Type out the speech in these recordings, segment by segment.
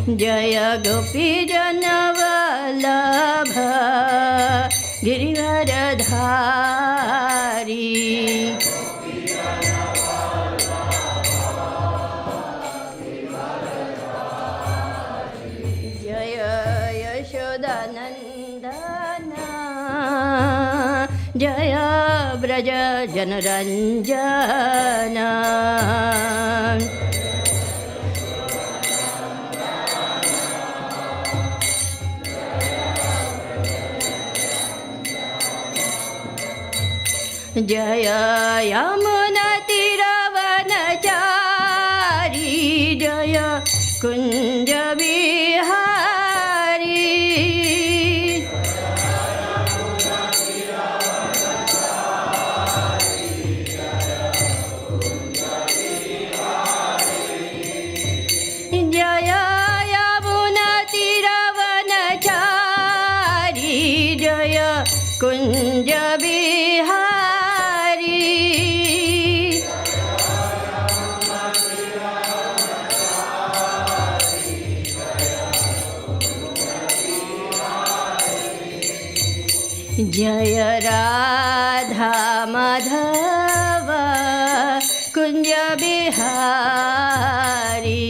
Jai गोपीजनवल्लभ Girivardhari. Jai Yashodanandan Jai Vraj जनरञ्जन। Jai यमुनातीरवनचारी Jai Kunj Vihari. Jai यमुनातीरवनचारी Jai Kunj Vihari. Jai Radha Madhav Kunj Bihari.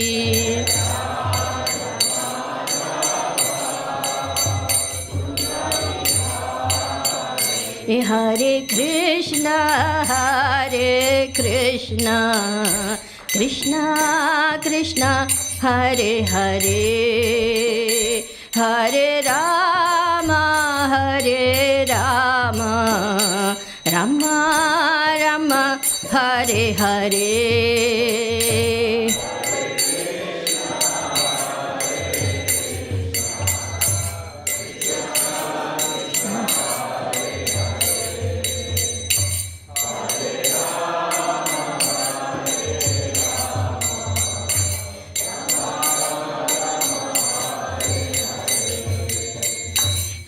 Hare Krishna Krishna Krishna Hare Hare, Hare Ram Ram Ram Hare Hare.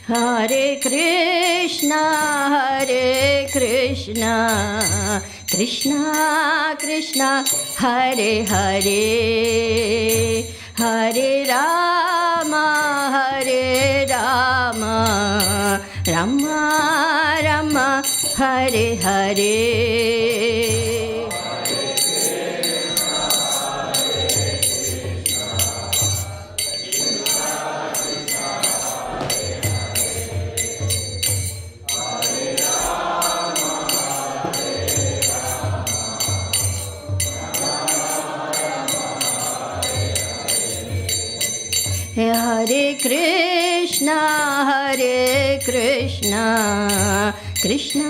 Hare Krishna Krishna Krishna Hare Hare, Hare Ram Ram Ram Hare Hare. Hare Krishna Krishna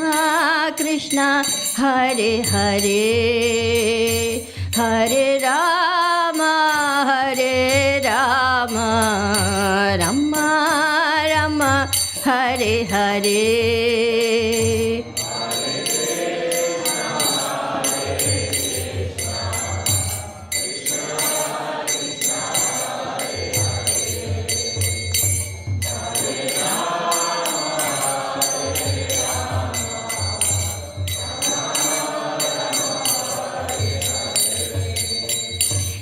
Krishna Hare Hare, Hare Ram Ram Ram Hare Hare.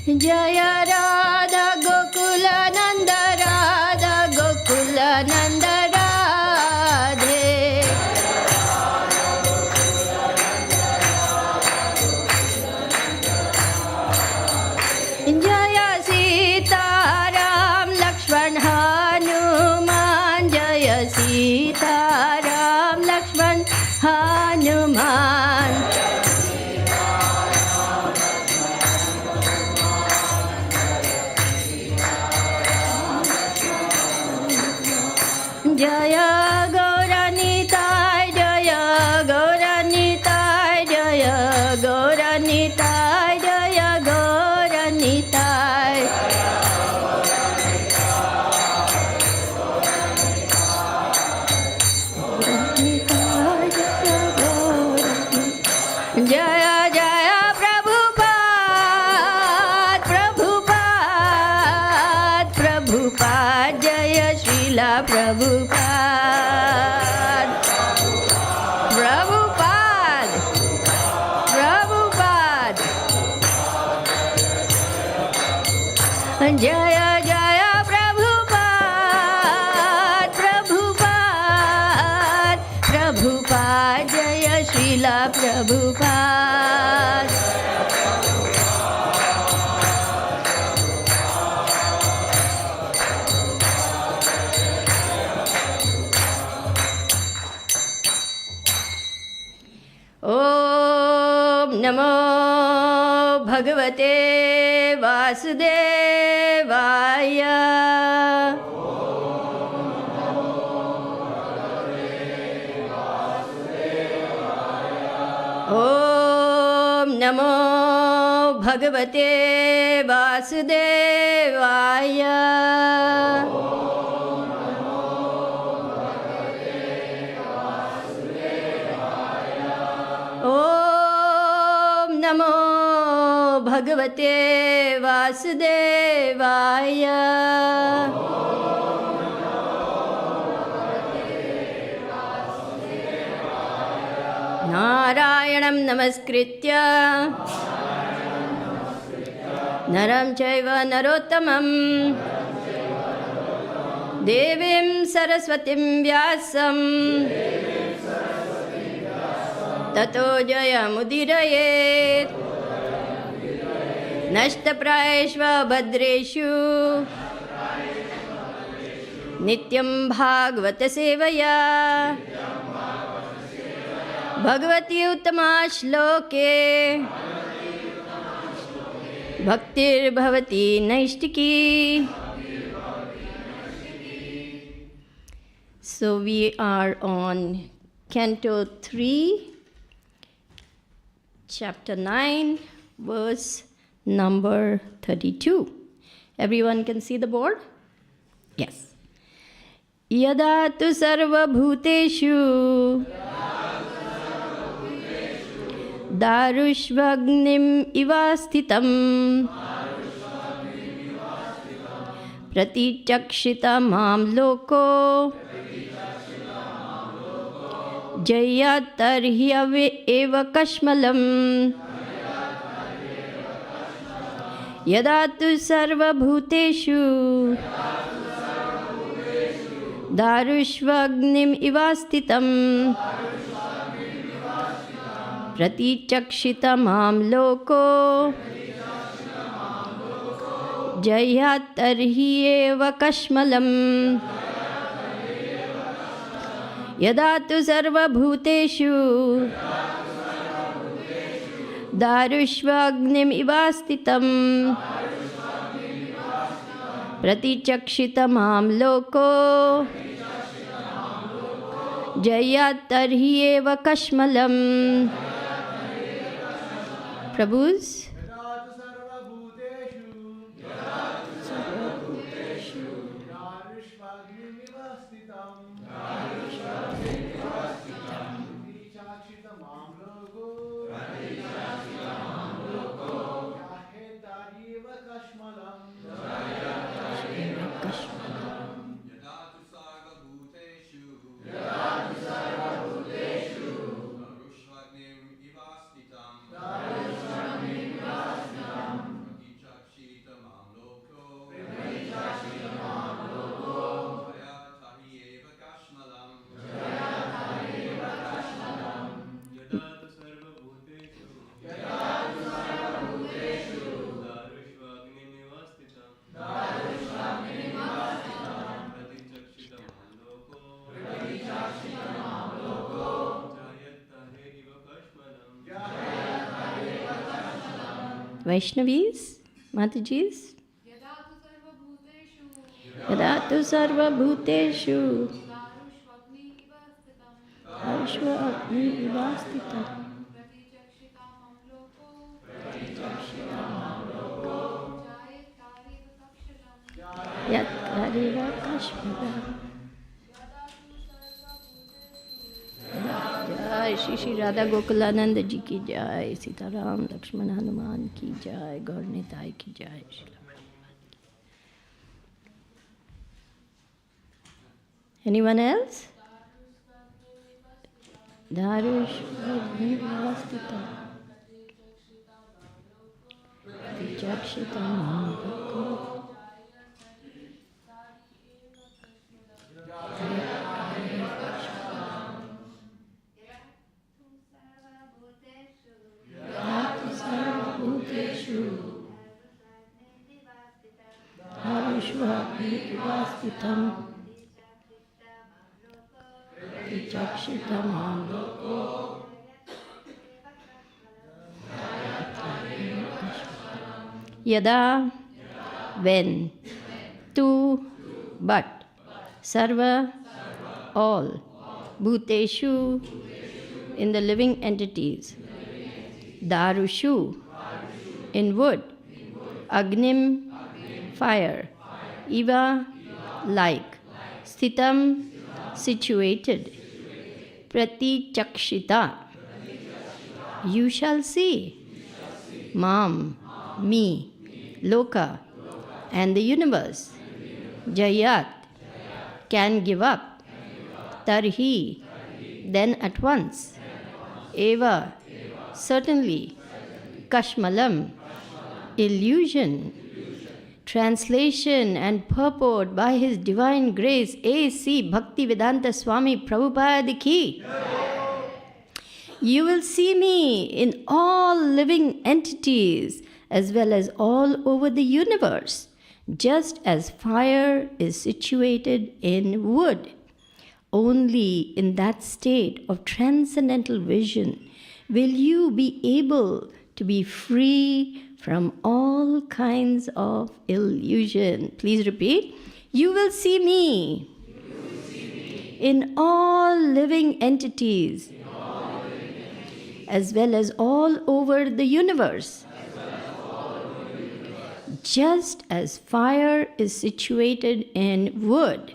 Jai Radha Gokul Nand Radhe. Jai Sitaram Lakshman Hanuman, Jai Sitaram Lakshman Hanuman. Jai Gaur Nitai Jai Gaur Nitai Jai Gaur Nitai Jai Gaur Nitai. Jai Jai Prabhupada Prabhupada Prabhupada, Jai Srila Prabhupada Prabhupada Prabhupada. Jai Jai Prabhupada. Om Namo Bhagavate Vasudevaya. Om Namo Bhagavate Vasudevaya. Om Namo Bhagavate Vasudevaya. Narayanam Namaskritya Naram Chaiva Narottamam Devim Saraswatim Vyasam Tato Jayamudirayet Nashtaprayeshva Bhadreshu Nityam Bhagavata Sevaya Bhagavati Uttama Shloke Bhaktir Bhavati Naishtiki. So we are on Canto 3, Chapter 9, verse number 32. Everyone can see the board? Yes. Yada tu sarva bhuteshu darushvagnim ivastitam pratichakshita mam loko Jayatarhi eva kashmalam Yada tu sarva bhuteshu darushvagnim ivastitam pratichakshita mam loko Jayatarhi eva kashmalam Yada tu sarva bhuteshu darushvagnim ivastitam pratichakshita mam loko Jayatarhi eva kashmalam. Prabhus. Vaishnavis, Matajis. Yadatu sarva bhuteshu Arshva Agni Ivastitam Yat Kariva Kashmira. Jai Shri Radha Gokulananda ji ki jai, Sitaram Lakshman Hanuman ki jai, Gaur Nitai ki jai. Anyone else? Darush Vastita Vichakshita Mahabhako. Vikivastitam Vichakshitamam Yada, when, tu, but, sarva, all, bhuteshu, in the living entities, darushu, in wood, agnim, fire, iva, like, sthitam, situated, pratichakshita, you shall see, mam, me, loka, and the universe, jayat, can give up, tarhi, then at once, eva, certainly, kashmalam, illusion. Translation and purport by His Divine Grace A.C. Bhaktivedanta Swami Prabhupada Ki. You will see me in all living entities as well as all over the universe, just as fire is situated in wood. Only in that state of transcendental vision will you be able to be free from all kinds of illusion. Please repeat. You will see me, in all living entities, as well as all over the universe. Just as fire is situated in wood.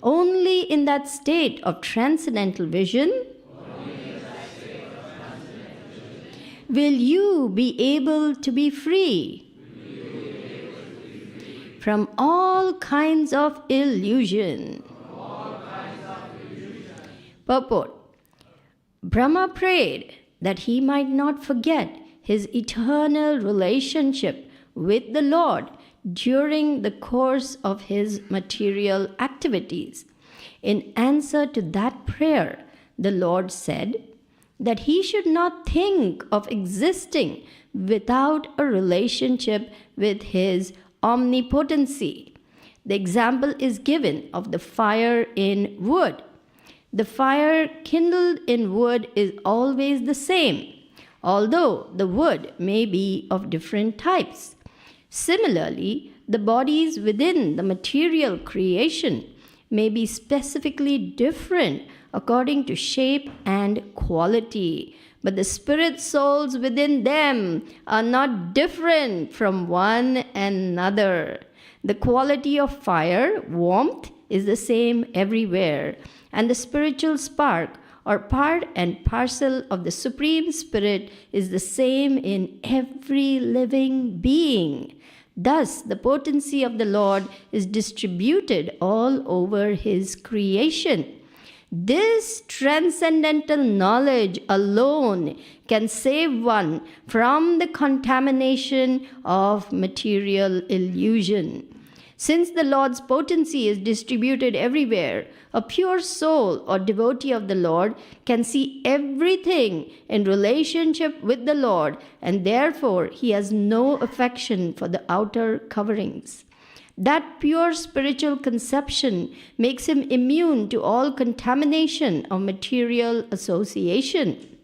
Only in that state of transcendental vision will you be able to be free from all kinds of illusion. Purport. Brahma prayed that he might not forget his eternal relationship with the Lord during the course of his material activities. In answer to that prayer, the Lord said that he should not think of existing without a relationship with his omnipotency. The example is given of the fire in wood. The fire kindled in wood is always the same, although the wood may be of different types. Similarly, the bodies within the material creation may be specifically different according to shape and quality, but the spirit souls within them are not different from one another. The quality of fire, warmth, is the same everywhere, and the spiritual spark, or part and parcel of the Supreme Spirit, is the same in every living being. Thus, the potency of the Lord is distributed all over His creation. This transcendental knowledge alone can save one from the contamination of material illusion. Since the Lord's potency is distributed everywhere, a pure soul or devotee of the Lord can see everything in relationship with the Lord, and therefore he has no affection for the outer coverings. That pure spiritual conception makes him immune to all contamination of material association.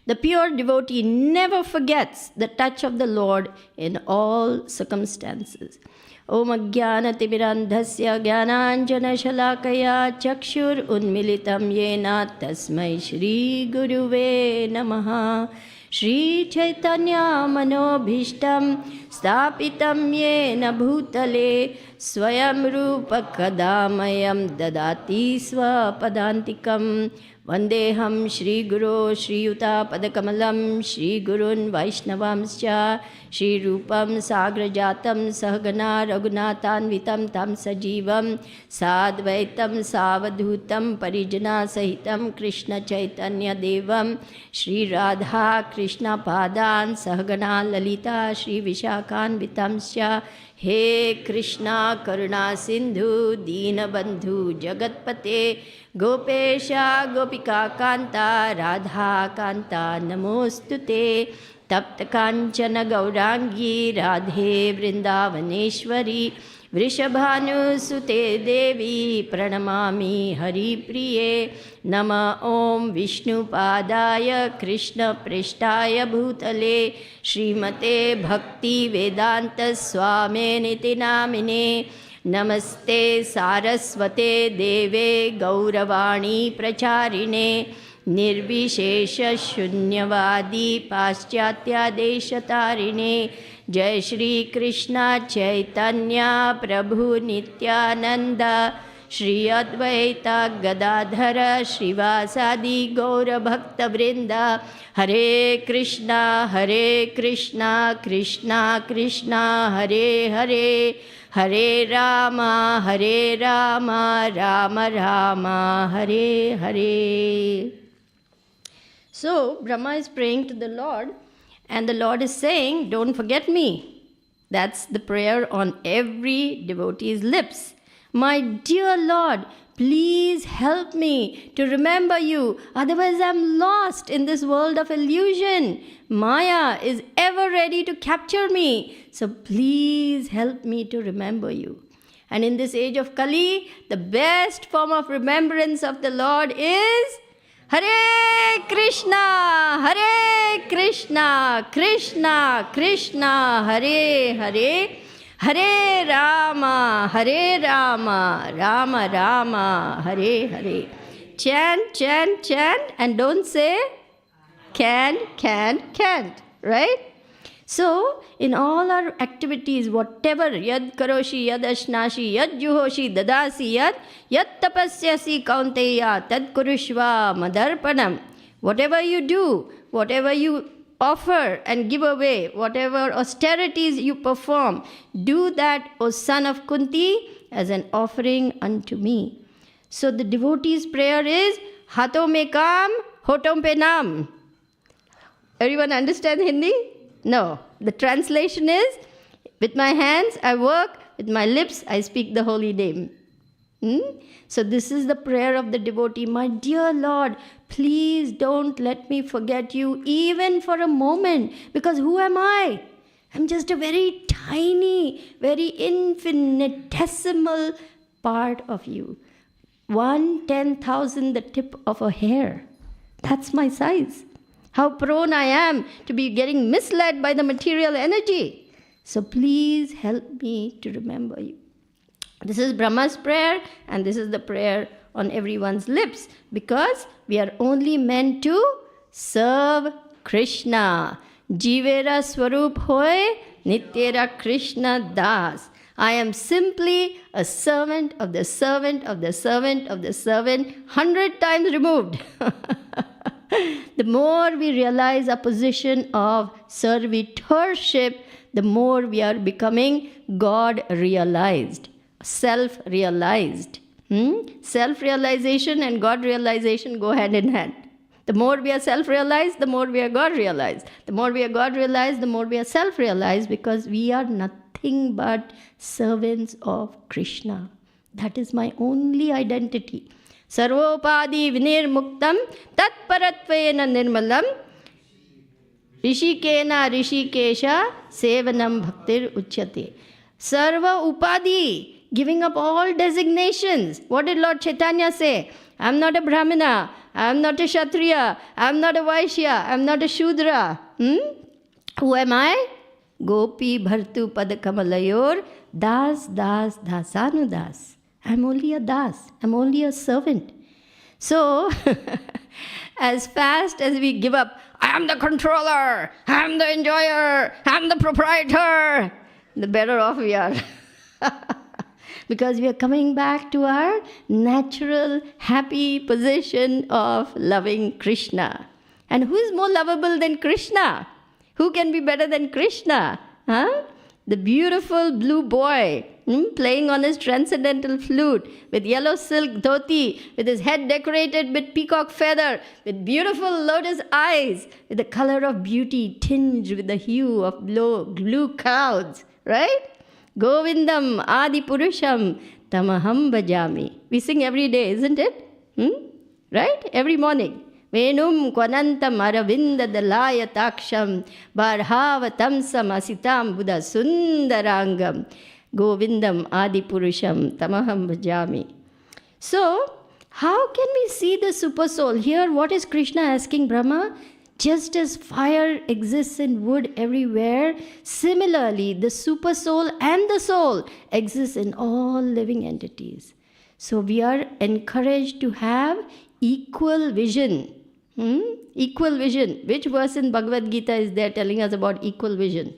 The pure devotee never forgets the touch of the Lord in all circumstances. Om Ajnanatimirandhasya Jnananjana Shalakaya Chakshur Unmilitam Yena Tasmai Shri Guruve Namaha. Shri Chaitanya Manobhishtam Stapitam Yena Bhutale Swayam Rupa Kadamayam Dadati Swapadantikam. Vandeham Shri Guru Shri Yuta Padakamalam Shri Gurun Vaishnavamscha Shri Rupam Sagrajatam Sahagana Raghunathanvitam Tam Sajivam Sadvaitam Savadhutam Parijana Sahitam Krishna Chaitanya Devam Shri Radha Krishna Padan Sahagana Lalita Shri Vishakhanvitamscha. He Krishna Karuna Sindhu Dina Bandhu Jagatpate Gopesha Gopika Kanta Radha Kanta Namostute Tapta Kanchana Gaurangi Radhe Vrindavaneshwari Vrishabhanu Sute Devi Pranamami Hari Priye Nama Om Vishnu Padaya Krishna Prishtaya Bhutale Srimate Bhakti Vedanta Swame Niti Namine Namaste Saraswate Deve Gauravani Pracharine Nirvishesha Shunyavadi Paschatya Deshatarine Jai Shri Krishna Chaitanya Prabhu Nityananda Shri Advaita Gadadhara Srivasadi Gaura Bhakta Vrinda Hare Krishna Krishna Krishna Hare Hare Hare Rama Rama Rama Hare Hare. So Brahma is praying to the Lord, and the Lord is saying, don't forget me. That's the prayer on every devotee's lips. My dear Lord, please help me to remember you. Otherwise, I'm lost in this world of illusion. Maya is ever ready to capture me. So please help me to remember you. And in this age of Kali, the best form of remembrance of the Lord is Hare Krishna, Krishna Krishna, Hare Hare, Hare Rama, Rama Rama, Hare Hare. Chant, and don't say can't, right? So, in all our activities, whatever, yad karoshi, yad ashnashi, yad juhoshi, dadasi, yad tapasyasi kaunteya, tad kurushva madarpanam. Whatever you do, whatever you offer and give away, whatever austerities you perform, do that, O son of Kunti, as an offering unto me. So the devotee's prayer is, Hato me kam, hotom pe nam. Everyone understand Hindi? No. The translation is, with my hands I work, with my lips I speak the holy name. So this is the prayer of the devotee. My dear Lord, please don't let me forget you even for a moment, because who am I? I'm just a very tiny, very infinitesimal part of you. 1/10,000 the tip of a hair. That's my size. How prone I am to be getting misled by the material energy. So please help me to remember you. This is Brahma's prayer, and this is the prayer on everyone's lips, because we are only meant to serve Krishna. Jivera Swarup Hoy Nityera Krishna Das. I am simply a servant of the servant of the servant of the servant, 100 times removed. The more we realize our position of servitorship, the more we are becoming God-realized, self-realized. Self-realization and God-realization go hand in hand. The more we are self-realized, the more we are God-realized. The more we are God-realized, the more we are self-realized, because we are nothing but servants of Krishna. That is my only identity. Sarvopadi vinirmuktam tatparatvena nirmalam rishikena rishikesha sevanam bhaktir uchyate. Sarva upadi, giving up all designations. What did Lord Chaitanya say? I'm not a Brahmana, I'm not a Kshatriya, I'm not a Vaishya, I'm not a Shudra. Who am I? Gopi bhartu padakamalayur das dasanudas. I'm only a das. I'm only a servant. So, as fast as we give up, I am the controller, I'm the enjoyer, I'm the proprietor, the better off we are. Because we are coming back to our natural, happy position of loving Krishna. And who is more lovable than Krishna? Who can be better than Krishna? The beautiful blue boy playing on his transcendental flute, with yellow silk dhoti, with his head decorated with peacock feather, with beautiful lotus eyes, with the color of beauty tinged with the hue of blue clouds, right? Govindam Adi Purusham Tamaham Bhajami. We sing every day, isn't it? Right? Every morning. Venum kwanantam aravinda dalaya taksham barhavatamsam asitam buddha sundarangam govindam adipurusham tamaham bhajami. So, how can we see the super soul? Here, what is Krishna asking Brahma? Just as fire exists in wood everywhere, similarly, the super soul and the soul exist in all living entities. So we are encouraged to have equal vision. Equal vision. Which verse in Bhagavad Gita is there telling us about equal vision?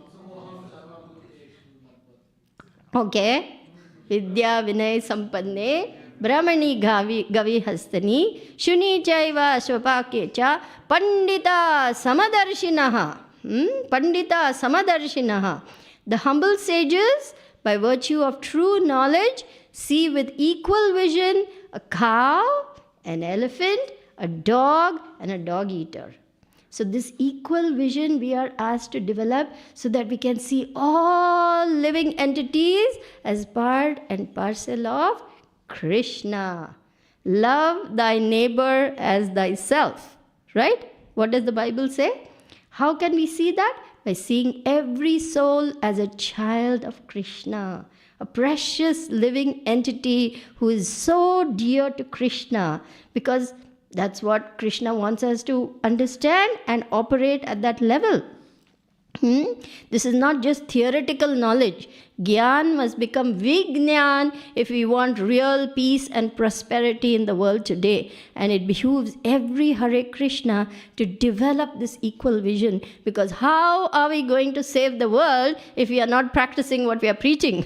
Okay. Vidya Vinay Sampanne Brahmani Gavi Hastani Shuni Chaiva Swapakecha Pandita Samadarshinaha. Pandita Samadarshinaha. The humble sages, by virtue of true knowledge, see with equal vision a cow, an elephant, a dog, and a dog eater. So this equal vision we are asked to develop so that we can see all living entities as part and parcel of Krishna. Love thy neighbor as thyself. Right? What does the Bible say? How can we see that? By seeing every soul as a child of Krishna, a precious living entity who is so dear to Krishna, because that's what Krishna wants us to understand and operate at that level. This is not just theoretical knowledge. Gyan must become Vijnan if we want real peace and prosperity in the world today. And it behooves every Hare Krishna to develop this equal vision. Because how are we going to save the world if we are not practicing what we are preaching?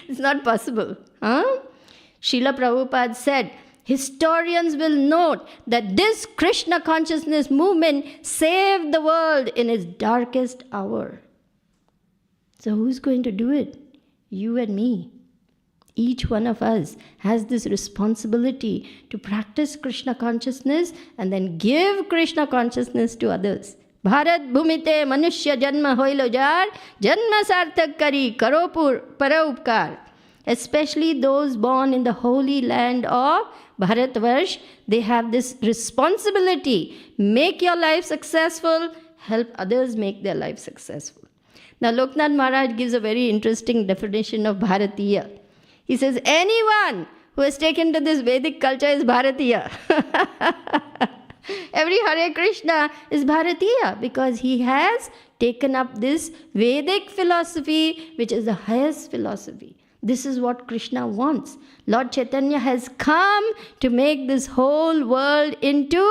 It's not possible. Srila Prabhupada said, historians will note that this Krishna consciousness movement saved the world in its darkest hour. So who's going to do it? You and me. Each one of us has this responsibility to practice Krishna consciousness and then give Krishna consciousness to others. Bharat bhumite manushya janma hoilo jar, janma sarthak kari karo para upkar. Especially those born in the holy land of Bharatvarsh, they have this responsibility. Make your life successful, help others make their life successful. Now Loknath Maharaj gives a very interesting definition of Bharatiya. He says, anyone who has taken to this Vedic culture is Bharatiya. Every Hare Krishna is Bharatiya because he has taken up this Vedic philosophy, which is the highest philosophy. This is what Krishna wants. Lord Chaitanya has come to make this whole world into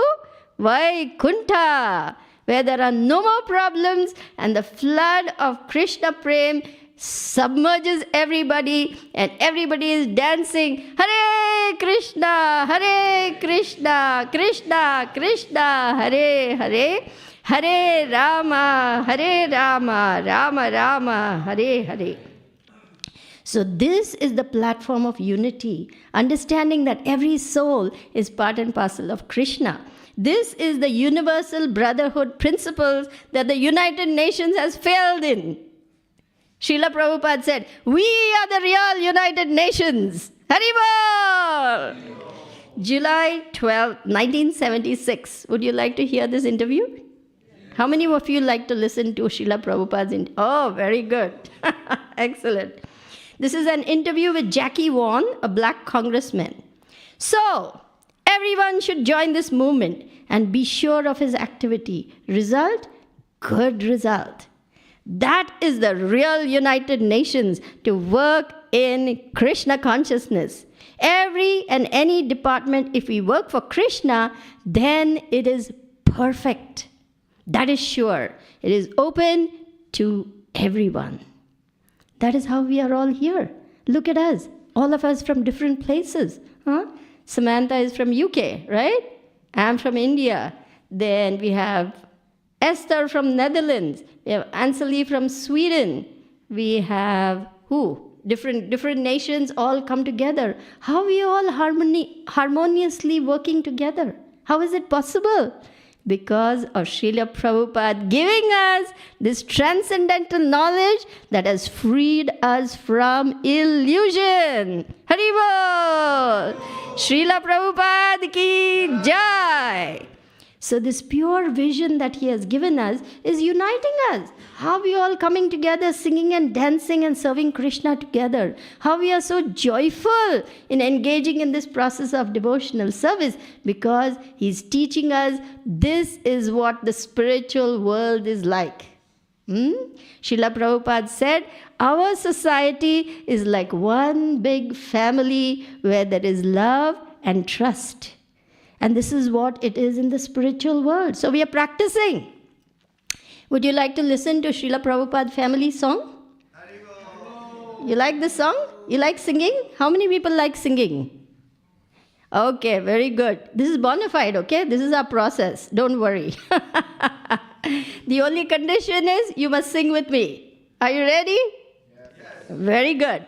Vaikuntha, where there are no more problems and the flood of Krishna Prem submerges everybody and everybody is dancing Hare Krishna, Krishna Krishna, Hare Hare, Hare Rama, Rama Rama, Hare Hare. So this is the platform of unity, understanding that every soul is part and parcel of Krishna. This is the universal brotherhood principles that the United Nations has failed in. Srila Prabhupada said, we are the real United Nations. Haribol! July 12, 1976. Would you like to hear this interview? How many of you like to listen to Srila Prabhupada's interview? Oh, very good. Excellent. This is an interview with Jackie Vaughan, a black congressman. So, everyone should join this movement and be sure of his activity. Result? Good result. That is the real United Nations, to work in Krishna consciousness. Every and any department, if we work for Krishna, then it is perfect. That is sure. It is open to everyone. That is how we are all here. Look at us, all of us from different places. Samantha is from UK, right? I'm from India. Then we have Esther from Netherlands. We have Anseli from Sweden. We have who? Different nations all come together. How are we all harmoniously working together? How is it possible? because of Srila Prabhupada giving us this transcendental knowledge that has freed us from illusion. Haribol! Srila Prabhupada ki jai! So this pure vision that he has given us is uniting us. How we all coming together, singing and dancing and serving Krishna together. How we are so joyful in engaging in this process of devotional service, because he's teaching us this is what the spiritual world is like. Srila Prabhupada said, our society is like one big family where there is love and trust. And this is what it is in the spiritual world. So we are practicing. Would you like to listen to Srila Prabhupada family song? You like the song? You like singing? How many people like singing? Okay, very good. This is bona fide, okay? This is our process. Don't worry. The only condition is you must sing with me. Are you ready? Yes. Very good.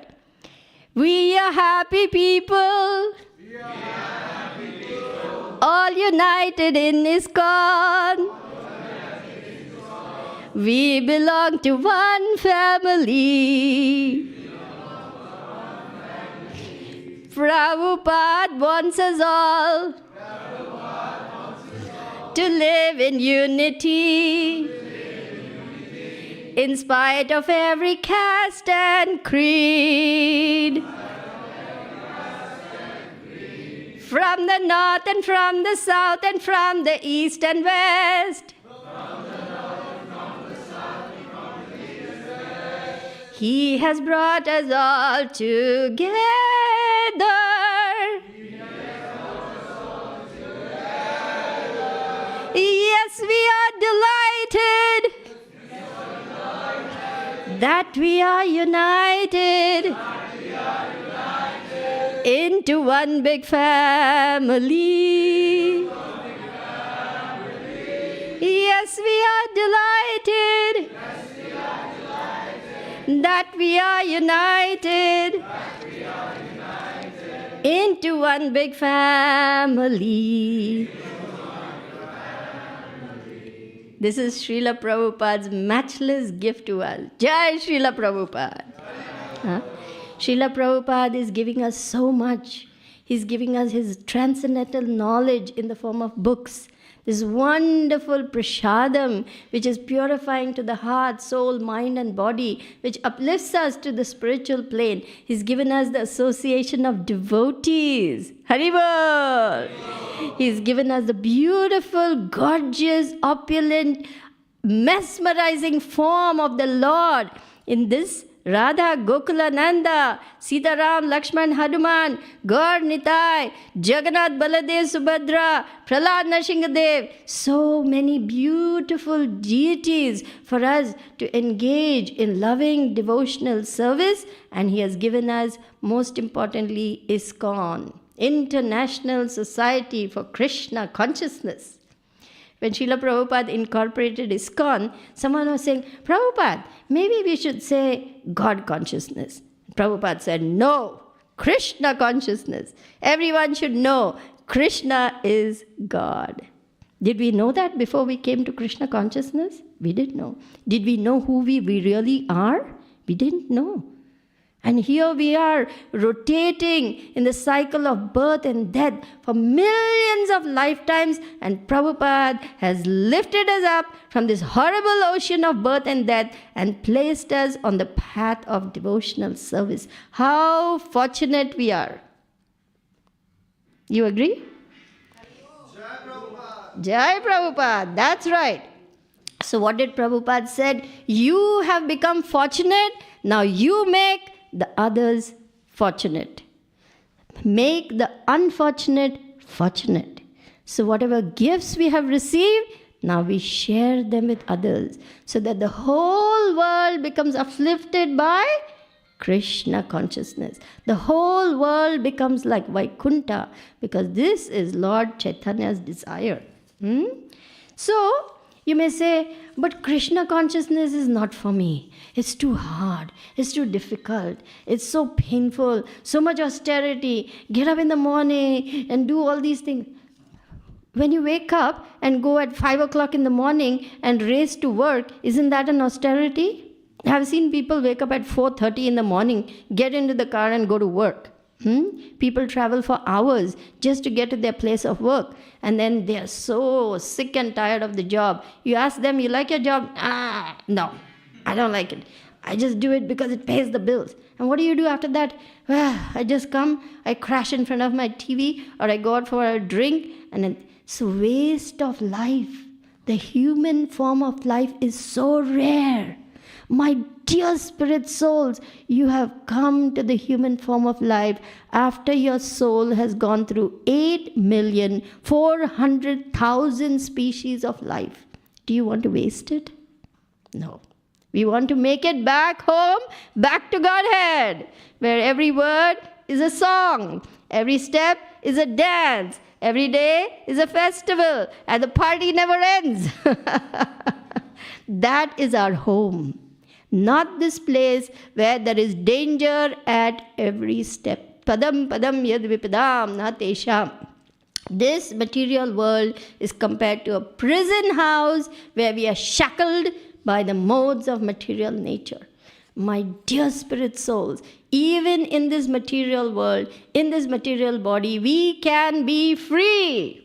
We are happy people. We are happy people. All united in ISKCON. We belong to one family. Prabhupada wants us all to live in unity, in spite of every caste and creed. From the north and from the south and from the east and west. He has brought us all together. Yes, we are delighted that we are united into one big family. Yes, we are delighted that we are united into one big family. This is Srila Prabhupada's matchless gift to us. Jai Srila Prabhupada. Srila Prabhupada is giving us so much. He's giving us his transcendental knowledge in the form of books. This wonderful prasadam, which is purifying to the heart, soul, mind and body, which uplifts us to the spiritual plane. He's given us the association of devotees. Haribol! He's given us the beautiful, gorgeous, opulent, mesmerizing form of the Lord in this Radha, Gokula, Nanda, Sitaram, Lakshman, Hanuman, Gaur, Nitai, Jagannath, Baladev, Subhadra, Prahlad, Nrsimhadev. So many beautiful deities for us to engage in loving devotional service. And he has given us, most importantly, ISKCON, International Society for Krishna Consciousness. When Srila Prabhupada incorporated ISKCON, someone was saying, Prabhupada, maybe we should say God consciousness. Prabhupada said, no, Krishna consciousness. Everyone should know Krishna is God. Did we know that before we came to Krishna consciousness? We didn't know. Did we know who we really are? We didn't know. And here we are rotating in the cycle of birth and death for millions of lifetimes, and Prabhupada has lifted us up from this horrible ocean of birth and death and placed us on the path of devotional service. How fortunate we are. You agree? Jai Prabhupada. Jai Prabhupada. That's right. So what did Prabhupada said? You have become fortunate. Now you make the others fortunate. Make the unfortunate fortunate. So whatever gifts we have received, now we share them with others, so that the whole world becomes uplifted by Krishna consciousness. The whole world becomes like Vaikuntha, because this is Lord Chaitanya's desire. So you may say, but Krishna consciousness is not for me. It's too hard. It's too difficult. It's so painful. So much austerity. Get up in the morning and do all these things. When you wake up and go at 5 o'clock in the morning and race to work, isn't that an austerity? I've seen people wake up at 4:30 in the morning, get into the car and go to work. People travel for hours just to get to their place of work. And then they are so sick and tired of the job. You ask them, you like your job? No, I don't like it. I just do it because it pays the bills. And what do you do after that? Well, I just come, I crash in front of my TV, or I go out for a drink. And it's a waste of life. The human form of life is so rare. My dear spirit souls, you have come to the human form of life after your soul has gone through 8,400,000 species of life. Do you want to waste it? No. We want to make it back home, back to Godhead, where every word is a song, every step is a dance, every day is a festival, and the party never ends. That is our home. Not this place where there is danger at every step. Padam padam yad vipadam na tesham. This material world is compared to a prison house where we are shackled by the modes of material nature. My dear spirit souls, even in this material world, in this material body, we can be free.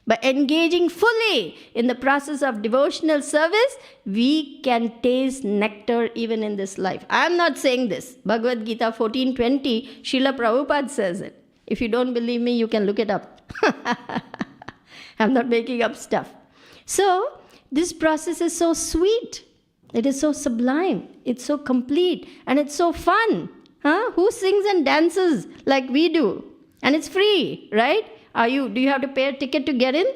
By engaging fully in the process of devotional service, we can taste nectar even in this life. I am not saying this. Bhagavad Gita 14:20, Srila Prabhupada says it. If you don't believe me, you can look it up. I'm not making up stuff. So, this process is so sweet. It is so sublime. It's so complete. And it's so fun. Who sings and dances like we do? And it's free, right? Do you have to pay a ticket to get in?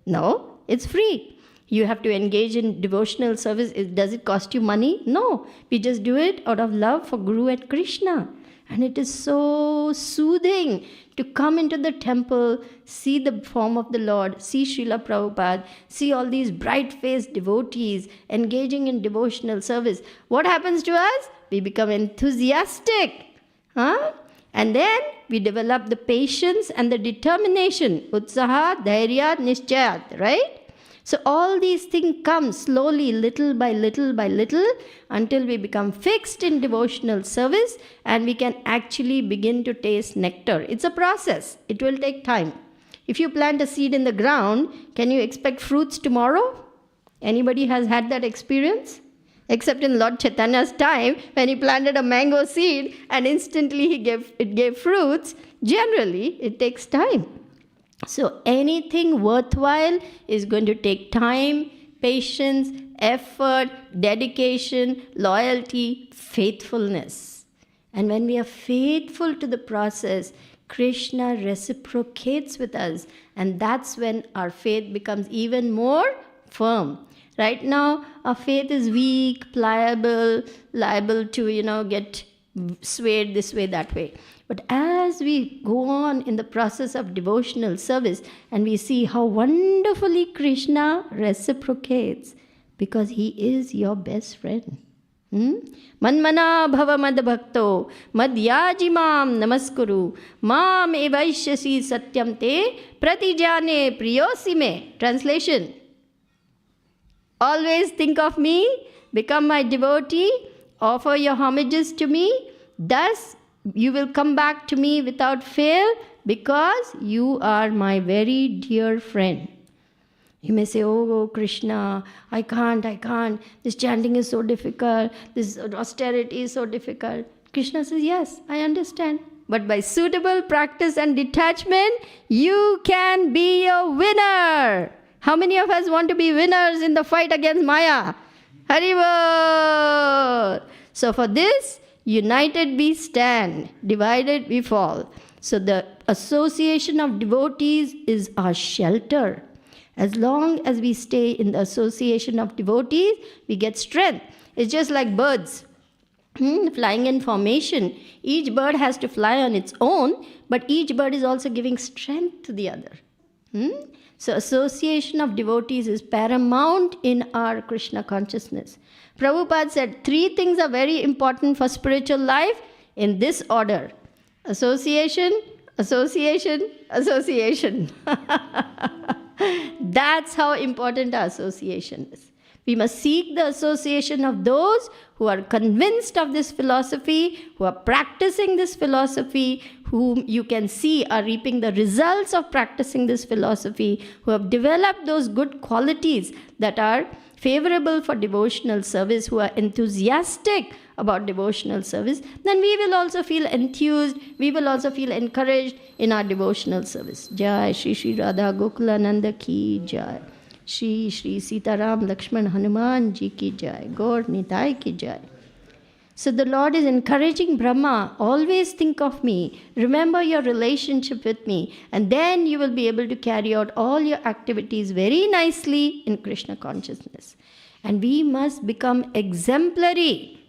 No, it's free. You have to engage in devotional service. Does it cost you money? No. We just do it out of love for Guru and Krishna. And it is so soothing to come into the temple, see the form of the Lord, see Srila Prabhupada, see all these bright-faced devotees engaging in devotional service. What happens to us? We become enthusiastic. And then we develop the patience and the determination. Utsaha, dhairya, nischayat, right? So all these things come slowly, little by little by little, until we become fixed in devotional service and we can actually begin to taste nectar. It's a process. It will take time. If you plant a seed in the ground, can you expect fruits tomorrow? Anybody has had that experience? Except in Lord Chaitanya's time, when he planted a mango seed and instantly it gave fruits. Generally, it takes time. So anything worthwhile is going to take time, patience, effort, dedication, loyalty, faithfulness. And when we are faithful to the process, Krishna reciprocates with us. And that's when our faith becomes even more firm. Right now, our faith is weak, pliable, liable to, get swayed this way, that way. But as we go on in the process of devotional service and we see how wonderfully Krishna reciprocates, because he is your best friend. Manmana bhava mad bhakto madhyajimam namaskuru mam evaishyasi satyam te pratijane priyosime. Translation: always think of me, become my devotee, offer your homages to me. Thus, you will come back to me without fail because you are my very dear friend. You may say, oh Krishna, I can't. This chanting is so difficult. This austerity is so difficult. Krishna says, yes, I understand. But by suitable practice and detachment, you can be a winner. How many of us want to be winners in the fight against Maya? Haribol! So for this, united we stand, divided we fall. So the association of devotees is our shelter. As long as we stay in the association of devotees, we get strength. It's just like birds flying in formation. Each bird has to fly on its own, but each bird is also giving strength to the other. So association of devotees is paramount in our Krishna consciousness. Prabhupada said 3 things are very important for spiritual life in this order: association, Association, association. That's how important our association is. We must seek the association of those who are convinced of this philosophy, who are practicing this philosophy, whom you can see are reaping the results of practicing this philosophy, who have developed those good qualities that are favorable for devotional service, who are enthusiastic about devotional service, then we will also feel enthused, we will also feel encouraged in our devotional service. Jai Shri Shri Radha Gokulananda ki jai. Shri Shri Sitaram Lakshman Hanuman ji ki jai. Gaur Nitai ki jai. So the Lord is encouraging Brahma, always think of me, remember your relationship with me, and then you will be able to carry out all your activities very nicely in Krishna consciousness. And we must become exemplary.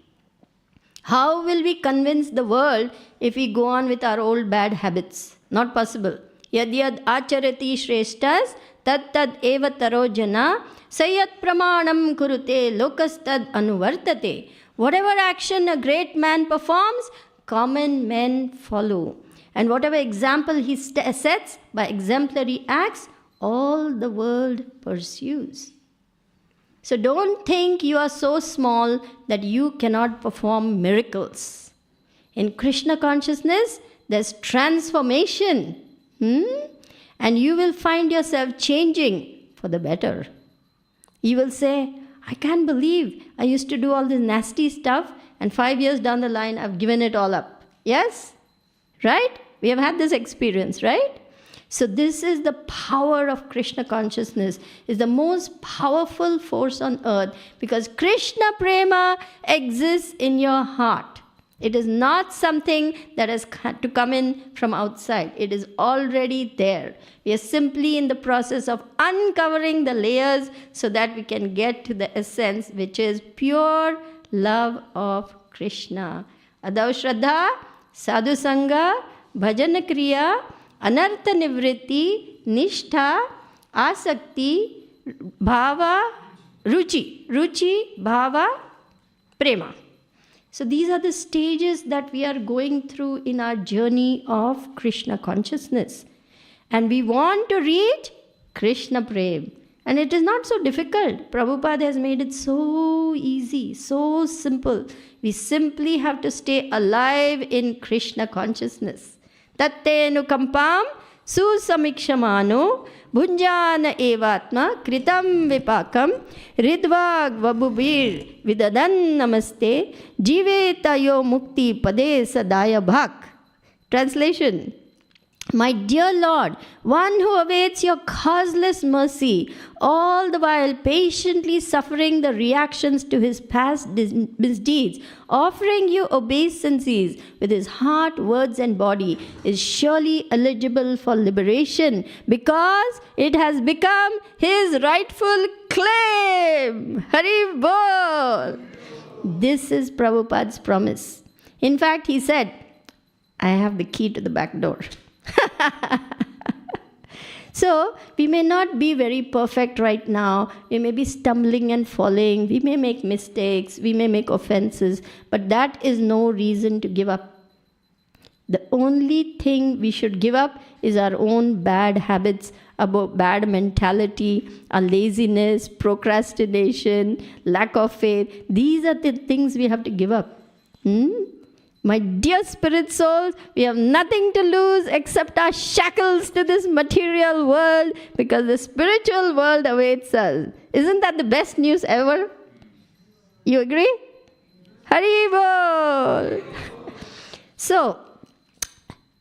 How will we convince the world if we go on with our old bad habits? Not possible. Yad yad acharati shreshtas tad tad eva taro jana sayat pramanam kurute lokastad anuvartate. Whatever action a great man performs, common men follow. And whatever example he sets by exemplary acts, all the world pursues. So don't think you are so small that you cannot perform miracles. In Krishna consciousness, there's transformation. And you will find yourself changing for the better. You will say, I can't believe I used to do all this nasty stuff and 5 years down the line, I've given it all up. Yes? Right? We have had this experience, right? So this is the power of Krishna consciousness, is the most powerful force on earth, because Krishna Prema exists in your heart. It is not something that has to come in from outside. It is already there. We are simply in the process of uncovering the layers so that we can get to the essence, which is pure love of Krishna. Adav Shraddha, Sadhu Sangha, Bhajana Kriya, Anartha Nivritti, Nishtha, Asakti, Bhava, Ruchi. Ruchi, Bhava, Prema. So these are the stages that we are going through in our journey of Krishna consciousness. And we want to reach Krishna Prem. And it is not so difficult. Prabhupada has made it so easy, so simple. We simply have to stay alive in Krishna consciousness. Tatte nukampam susamikshamano bhunjana evatma kritam vipakam ridvag vabubir vidadan namaste jivetayo mukti pade sadaya bhak. Translation. My dear Lord, one who awaits your causeless mercy, all the while patiently suffering the reactions to his past misdeeds, offering you obeisances with his heart, words and body, is surely eligible for liberation because it has become his rightful claim. Hari Bol. This is Prabhupada's promise. In fact, he said, I have the key to the back door. So, we may not be very perfect right now. We may be stumbling and falling. We may make mistakes. We may make offenses. But that is no reason to give up. The only thing we should give up is our own bad habits, about bad mentality, our laziness, procrastination, lack of faith. These are the things we have to give up. My dear spirit souls, we have nothing to lose except our shackles to this material world, because the spiritual world awaits us. Isn't that the best news ever? You agree? Hari Bol! So,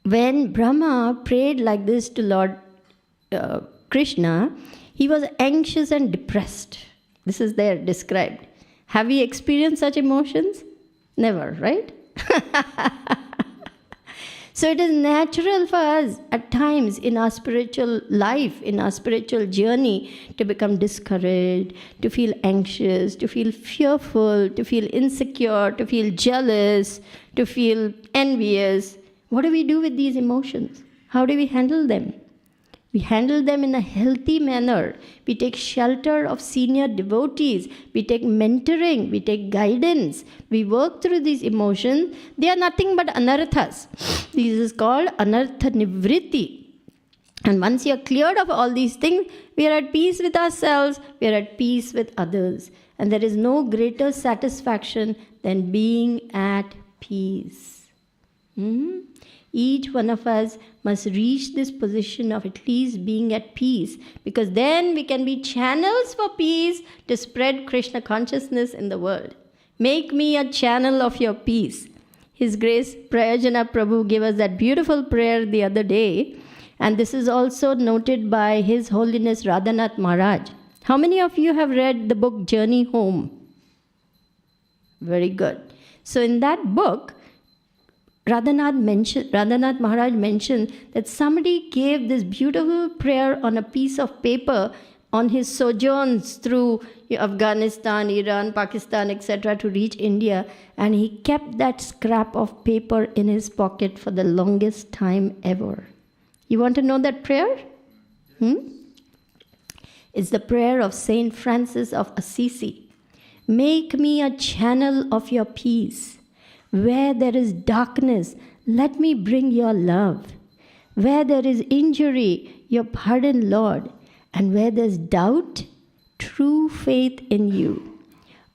when Brahma prayed like this to Lord Krishna, he was anxious and depressed. This is there described. Have we experienced such emotions? Never, right? So it is natural for us at times in our spiritual life, in our spiritual journey, to become discouraged, to feel anxious, to feel fearful, to feel insecure, to feel jealous, to feel envious. What do we do with these emotions? How do we handle them? We handle them in a healthy manner. We take shelter of senior devotees. We take mentoring. We take guidance. We work through these emotions. They are nothing but anarthas. This is called anartha nivritti. And once you are cleared of all these things, we are at peace with ourselves. We are at peace with others. And there is no greater satisfaction than being at peace. Each one of us must reach this position of at least being at peace, because then we can be channels for peace to spread Krishna consciousness in the world. Make me a channel of your peace. His Grace Prayojana Prabhu gave us that beautiful prayer the other day, and this is also noted by His Holiness Radhanath Maharaj. How many of you have read the book Journey Home? Very good. So in that book, Radhanath Maharaj mentioned that somebody gave this beautiful prayer on a piece of paper on his sojourns through Afghanistan, Iran, Pakistan, etc. to reach India, and he kept that scrap of paper in his pocket for the longest time ever. You want to know that prayer? It's the prayer of Saint Francis of Assisi. Make me a channel of your peace. Where there is darkness, let me bring your love. Where there is injury, your pardon, Lord. And where there's doubt, true faith in you.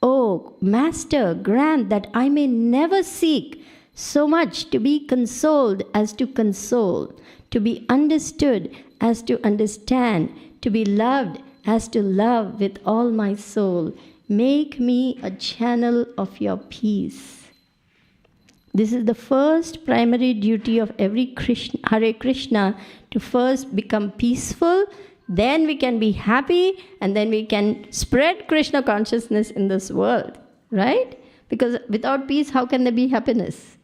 Oh, Master, grant that I may never seek so much to be consoled as to console, to be understood as to understand, to be loved as to love with all my soul. Make me a channel of your peace. This is the first primary duty of every Hare Krishna, to first become peaceful, then we can be happy, and then we can spread Krishna consciousness in this world, right? Because without peace, how can there be happiness?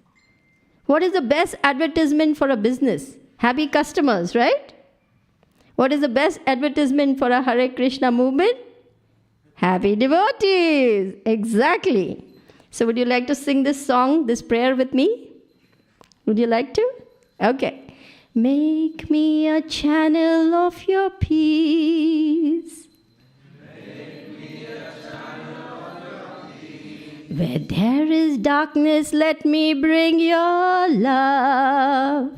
What is the best advertisement for a business? Happy customers, right? What is the best advertisement for a Hare Krishna movement? Happy devotees, exactly. So would you like to sing this song, this prayer with me? Would you like to? Okay. Make me a channel of your peace. Make me a channel of your peace. Where there is darkness, let me bring your love.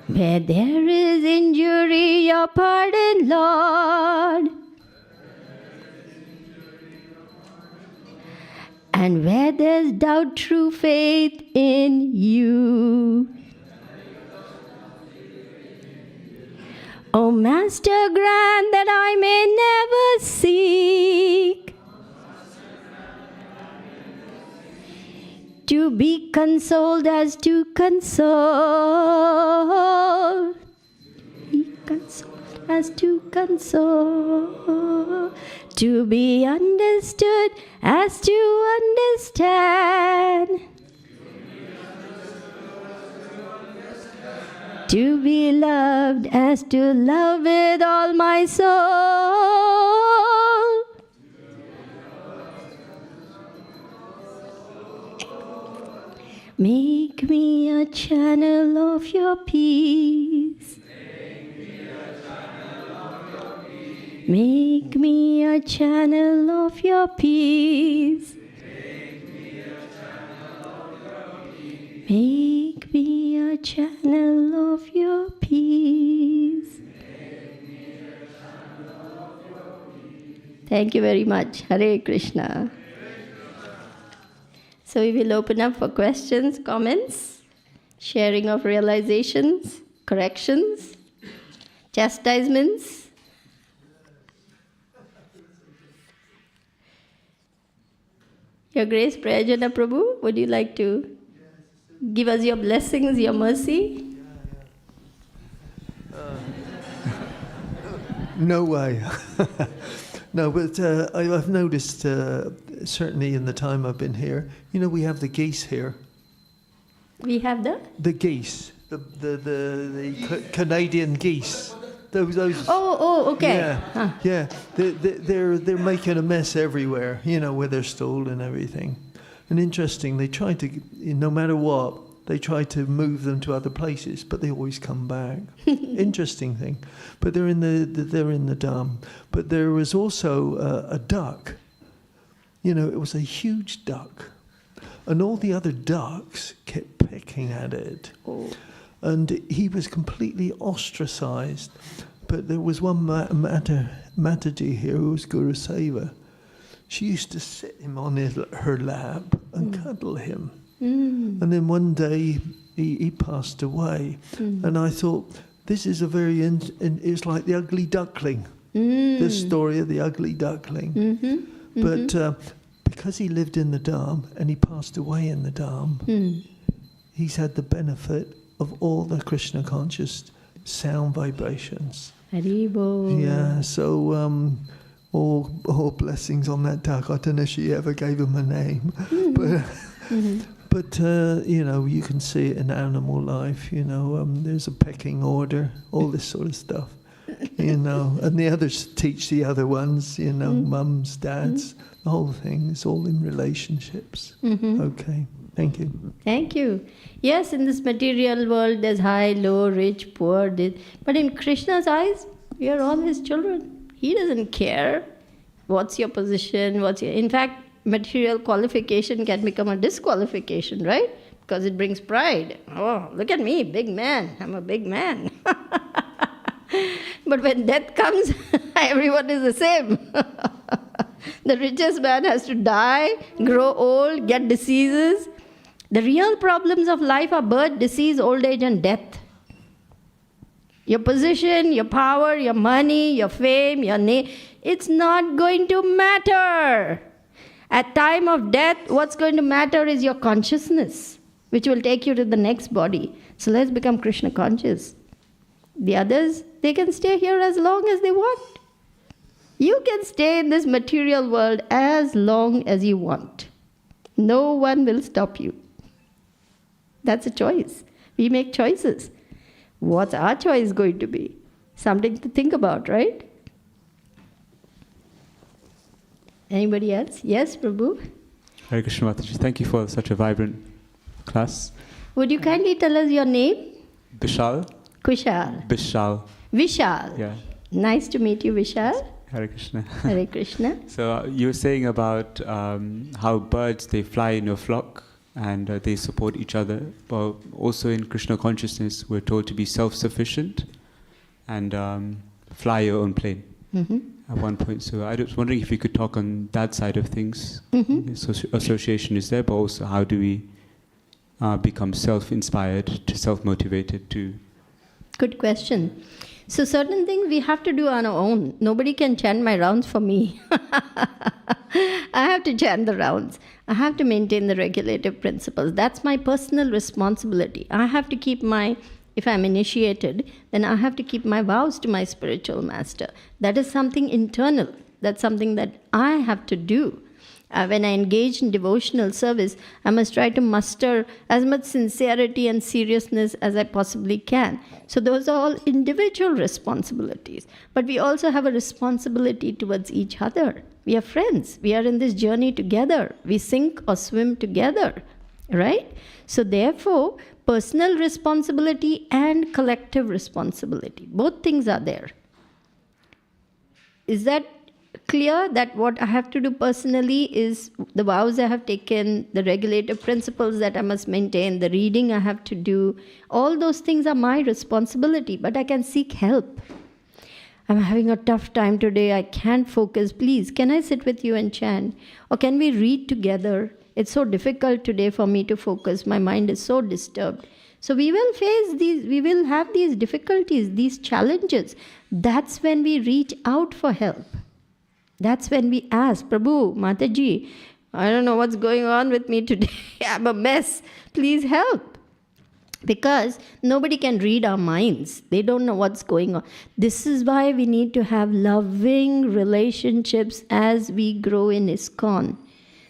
Where there is injury, your pardon, Lord. And where there's doubt, true faith in you. O Master, grant that I may never seek to be consoled as to console. Be consoled as to console. To be understood as to understand. To be loved as to love with all my soul. Make me a channel of your peace. Make me a channel of your peace. Make me a channel of your peace. Thank you very much. Hare Krishna. So we will open up for questions, comments, sharing of realizations, corrections, chastisements. Your Grace Prayojana Prabhu, would you like to give us your blessings, your mercy? No way. No, but I've noticed, certainly in the time I've been here, we have the geese here. We have the geese, the Canadian geese. Those. Oh, okay. Yeah, yeah. They're making a mess everywhere. Where they're stolen and everything. And interesting, they try to, no matter what, they try to move them to other places, but they always come back. Interesting thing. But they're in the dam. But there was also a duck. You know, it was a huge duck. And all the other ducks kept pecking at it. Oh. And he was completely ostracized. But there was one Mataji here who was Guru Seva. She used to sit him on her lap and cuddle him. And then one day he passed away. And I thought, this is a very, it's like the ugly duckling. This story of the ugly duckling. But because he lived in the Dham and he passed away in the Dham, he's had the benefit of all the Krishna conscious sound vibrations. Haribo. Yeah, so all blessings on that duck. I don't know if she ever gave him a name, but you know, you can see it in animal life. You know, there's a pecking order, all this sort of stuff. You know, and the others teach the other ones. You know, mums, dads, the whole thing is all in relationships. Okay. Thank you. Thank you. Yes, in this material world, there's high, low, rich, poor. But in Krishna's eyes, we are all his children. He doesn't care what's your position, In fact, material qualification can become a disqualification, right? Because it brings pride. Oh, look at me, big man. I'm a big man. But when death comes, everyone is the same. The richest man has to die, grow old, get diseases. The real problems of life are birth, disease, old age, and death. Your position, your power, your money, your fame, your name, it's not going to matter. At time of death, what's going to matter is your consciousness, which will take you to the next body. So let's become Krishna conscious. The others, they can stay here as long as they want. You can stay in this material world as long as you want. No one will stop you. That's a choice. We make choices. What's our choice going to be? Something to think about, right? Anybody else? Yes, Prabhu? Hare Krishna Mataji, thank you for such a vibrant class. Would you kindly tell us your name? Bishal? Kushal. Bishal. Vishal. Yeah. Nice to meet you, Vishal. Hare Krishna. Hare Krishna. So you were saying about how birds, they fly in a flock and they support each other. But also in Krishna consciousness, we're told to be self-sufficient and fly your own plane at one point. So I was wondering if you could talk on that side of things. Association is there, but also how do we become self-inspired, to self-motivated to... Good question. So certain things we have to do on our own. Nobody can chant my rounds for me. I have to chant the rounds. I have to maintain the regulative principles. That's my personal responsibility. I have to keep if I'm initiated, then I have to keep my vows to my spiritual master. That is something internal. That's something that I have to do. When I engage in devotional service, I must try to muster as much sincerity and seriousness as I possibly can. So those are all individual responsibilities. But we also have a responsibility towards each other. We are friends. We are in this journey together. We sink or swim together, right? So therefore, personal responsibility and collective responsibility, both things are there. Is that clear that what I have to do personally is the vows I have taken, the regulative principles that I must maintain, the reading I have to do, all those things are my responsibility, but I can seek help. I'm having a tough time today, I can't focus, please, can I sit with you and chant? Or can we read together? It's so difficult today for me to focus, my mind is so disturbed. So we will have these difficulties, these challenges. That's when we reach out for help. That's when we ask, Prabhu, Mataji, I don't know what's going on with me today. I'm a mess. Please help. Because nobody can read our minds. They don't know what's going on. This is why we need to have loving relationships as we grow in ISKCON.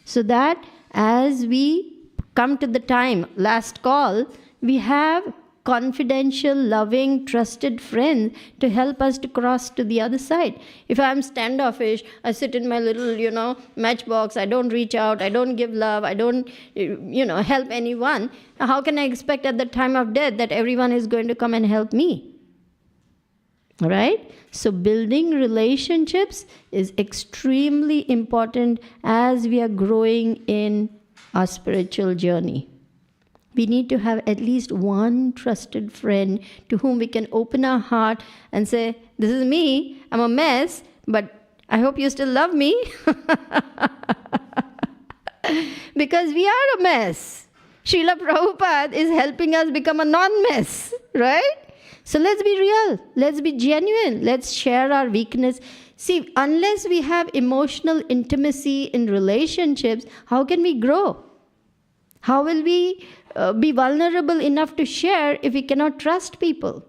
So that as we come to the time, last call, we have confidential, loving, trusted friends to help us to cross to the other side. If I'm standoffish, I sit in my little, matchbox, I don't reach out, I don't give love, I don't, help anyone, how can I expect at the time of death that everyone is going to come and help me? All right? So building relationships is extremely important as we are growing in our spiritual journey. We need to have at least one trusted friend to whom we can open our heart and say, this is me, I'm a mess, but I hope you still love me. Because we are a mess. Srila Prabhupada is helping us become a non-mess, right? So let's be real, let's be genuine, let's share our weakness. See, unless we have emotional intimacy in relationships, how can we grow? How will we be vulnerable enough to share if we cannot trust people?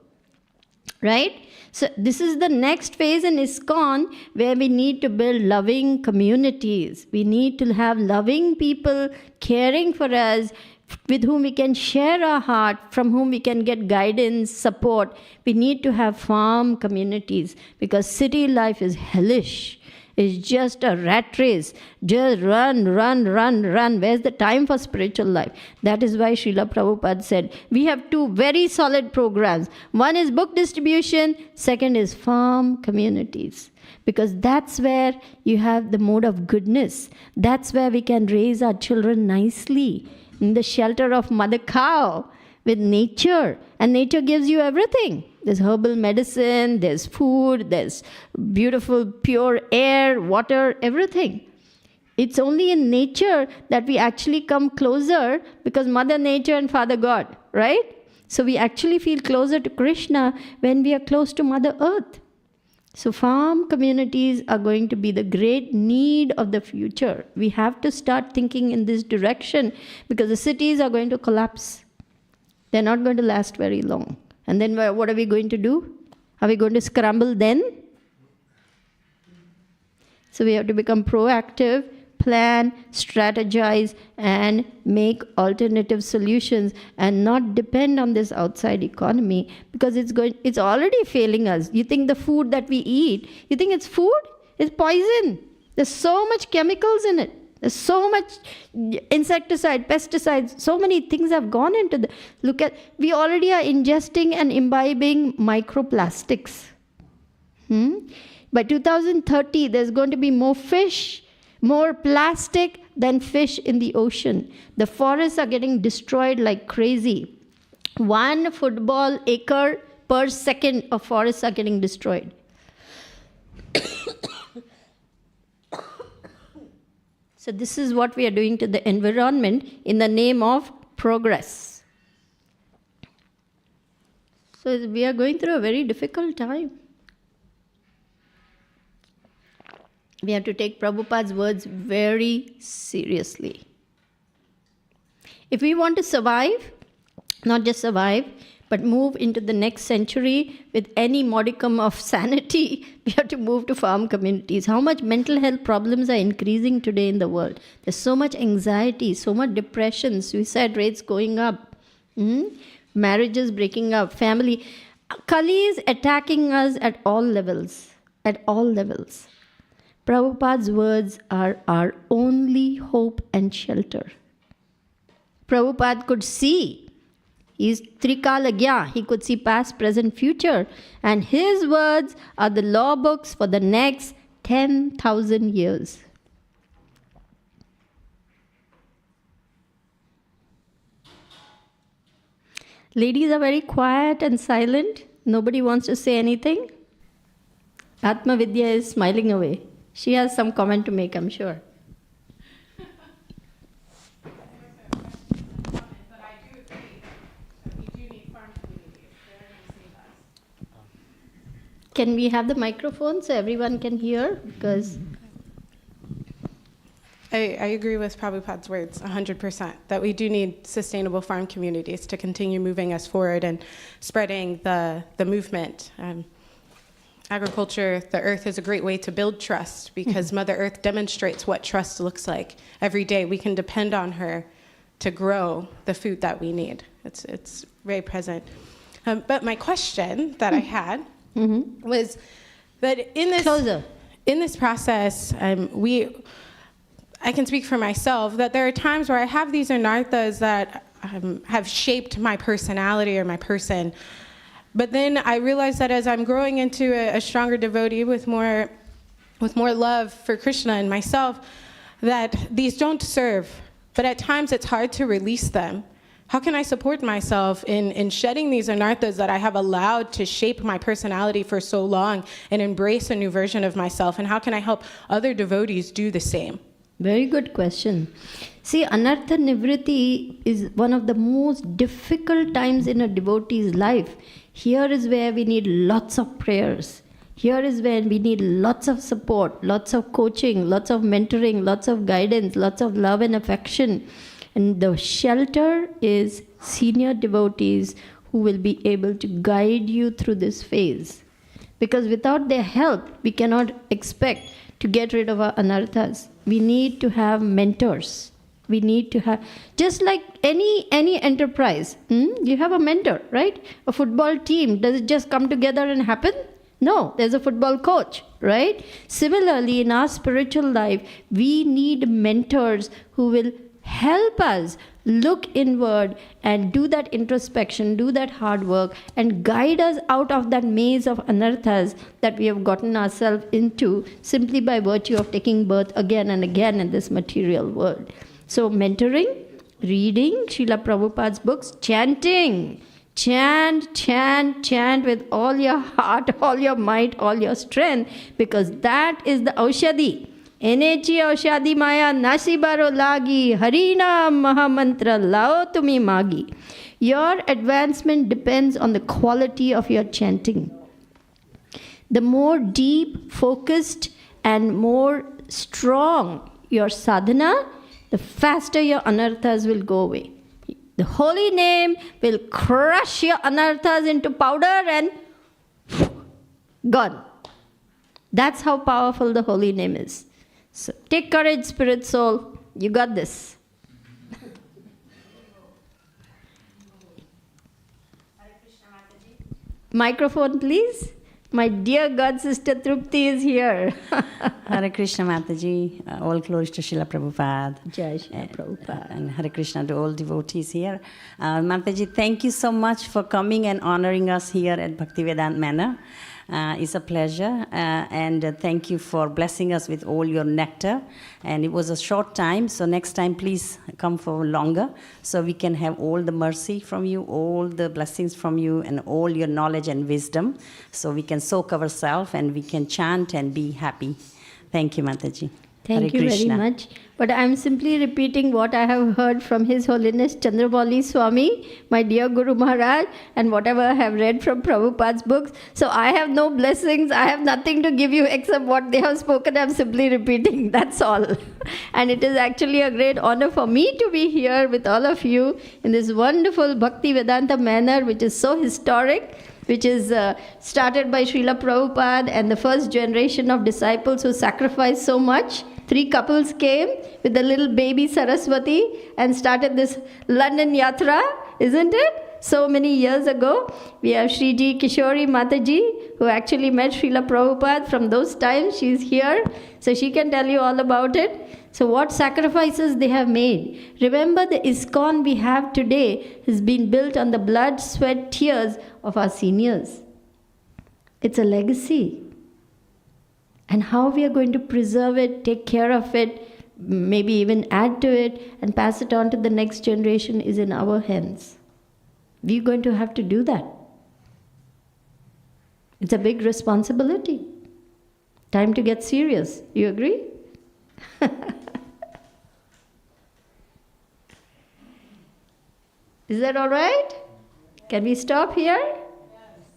Right? So this is the next phase in ISKCON where we need to build loving communities. We need to have loving people caring for us, with whom we can share our heart, from whom we can get guidance, support. We need to have farm communities because city life is hellish. It's just a rat race. Just run. Where's the time for spiritual life? That is why Srila Prabhupada said, we have two very solid programs. One is book distribution, second is farm communities. Because that's where you have the mode of goodness. That's where we can raise our children nicely, in the shelter of Mother Cow, with nature. And nature gives you everything. There's herbal medicine, there's food, there's beautiful pure air, water, everything. It's only in nature that we actually come closer because Mother Nature and Father God, right? So we actually feel closer to Krishna when we are close to Mother Earth. So farm communities are going to be the great need of the future. We have to start thinking in this direction because the cities are going to collapse. They're not going to last very long. And then what are we going to do? Are we going to scramble then? So we have to become proactive, plan, strategize, and make alternative solutions and not depend on this outside economy because it's already failing us. You think the food that we eat, you think it's food? It's poison. There's so much chemicals in it. There's so much insecticide, pesticides, so many things have gone into we already are ingesting and imbibing microplastics. By 2030, there's going to be more fish, more plastic than fish in the ocean. The forests are getting destroyed like crazy. 1 football acre per second of forests are getting destroyed. So this is what we are doing to the environment in the name of progress. So we are going through a very difficult time. We have to take Prabhupada's words very seriously. If we want to survive, not just survive, but move into the next century with any modicum of sanity, we have to move to farm communities. How much mental health problems are increasing today in the world? There's so much anxiety, so much depression, suicide rates going up, marriages breaking up, family. Kali is attacking us at all levels, Prabhupada's words are our only hope and shelter. Prabhupada could see. He's Trikalagya. He could see past, present, future. And his words are the law books for the next 10,000 years. Ladies are very quiet and silent. Nobody wants to say anything. Atma Vidya is smiling away. She has some comment to make, I'm sure. Can we have the microphone so everyone can hear? Because I agree with Prabhupada's words 100%, that we do need sustainable farm communities to continue moving us forward and spreading the movement. Agriculture, the earth is a great way to build trust because Mother Earth demonstrates what trust looks like. Every day we can depend on her to grow the food that we need. It's very present. But my question that I had was that in this process, I can speak for myself that there are times where I have these anarthas that have shaped my personality or my person. But then I realize that as I'm growing into a stronger devotee with more love for Krishna and myself, that these don't serve. But at times it's hard to release them. How can I support myself in shedding these anarthas that I have allowed to shape my personality for so long and embrace a new version of myself? And how can I help other devotees do the same? Very good question. See, anartha nivritti is one of the most difficult times in a devotee's life. Here is where we need lots of prayers. Here is where we need lots of support, lots of coaching, lots of mentoring, lots of guidance, lots of love and affection. And the shelter is senior devotees who will be able to guide you through this phase. Because without their help, we cannot expect to get rid of our anarthas. We need to have mentors. We need to have, just like any enterprise, you have a mentor, right? A football team, does it just come together and happen? No, there's a football coach, right? Similarly, in our spiritual life, we need mentors who will help us look inward and do that introspection, do that hard work, and guide us out of that maze of anarthas that we have gotten ourselves into simply by virtue of taking birth again and again in this material world. So mentoring, reading Srila Prabhupada's books, chanting. Chant, chant, chant with all your heart, all your might, all your strength, because that is the Aushadhi. Enechi Aushadhi Maya Nasibaro Lagi Harinam Mahamantra Lao Tumi Magi. Your advancement depends on the quality of your chanting. The more deep, focused, and more strong your sadhana, the faster your anarthas will go away. The holy name will crush your anarthas into powder and gone. That's how powerful the holy name is. So take courage, spirit soul. You got this. Microphone, please. My dear God sister Trupti is here. Hare Krishna Mataji, all glories to Srila Prabhupada. Jai Srila Prabhupada. And Hare Krishna to all devotees here. Mataji, thank you so much for coming and honoring us here at Bhaktivedanta Manor. It's a pleasure, and thank you for blessing us with all your nectar. And it was a short time, so next time please come for longer, so we can have all the mercy from you, all the blessings from you, and all your knowledge and wisdom, so we can soak ourselves and we can chant and be happy. Thank you, Mataji. Thank you very much. But I am simply repeating what I have heard from His Holiness Chandramauli Swami, my dear Guru Maharaj, and whatever I have read from Prabhupada's books. So I have no blessings. I have nothing to give you except what they have spoken. I am simply repeating. That's all. And it is actually a great honor for me to be here with all of you in this wonderful Bhakti Vedanta manor, which is so historic, which is started by Srila Prabhupada and the first generation of disciples who sacrificed so much. 3 couples came with the little baby Saraswati and started this London Yatra, isn't it? So many years ago. We have Shriji Kishori Mataji, who actually met Srila Prabhupada from those times. She's here, so she can tell you all about it. So what sacrifices they have made. Remember, the ISKCON we have today has been built on the blood, sweat, tears of our seniors. It's a legacy. And how we are going to preserve it, take care of it, maybe even add to it and pass it on to the next generation is in our hands. We're going to have to do that. It's a big responsibility. Time to get serious. You agree? Is that all right? Can we stop here?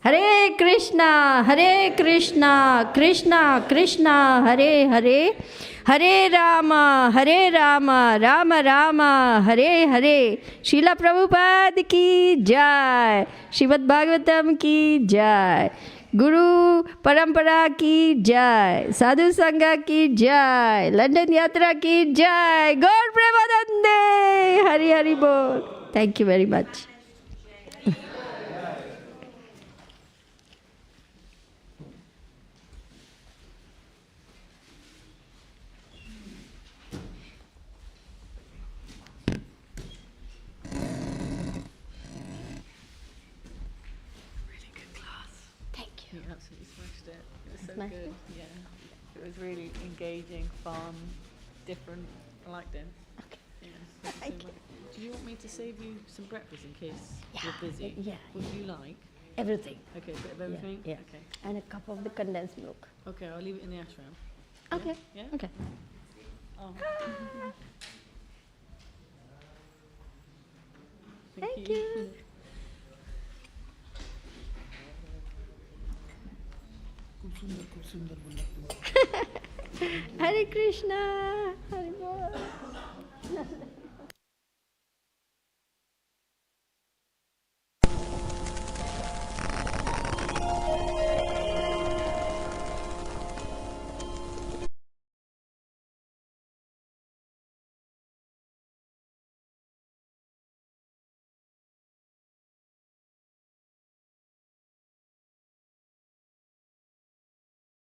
Hare Krishna, Krishna Krishna, Hare Hare, Hare Rama, Rama Rama, Hare Hare. Srila Prabhupada ki jai, Srimad Bhagavatam ki jai. Guru Parampara ki jai, Sadhu Sangha ki jai, London Yatra ki jai, Gaur Premanande, Hari Hari Bol. Thank you very much. You absolutely smashed it. It was so good. Yeah. It was really engaging, fun, different. I liked it. Okay. Yeah. Thank you so much. Do you want me to save you some breakfast in case you're busy? Yeah. What do you like? Everything. Okay, a bit of everything? Yeah. Okay. And a cup of the condensed milk. Okay, I'll leave it in the ashram. Okay. Yeah? Okay. Oh. Thank you. Hare Krishna. Hare Bol.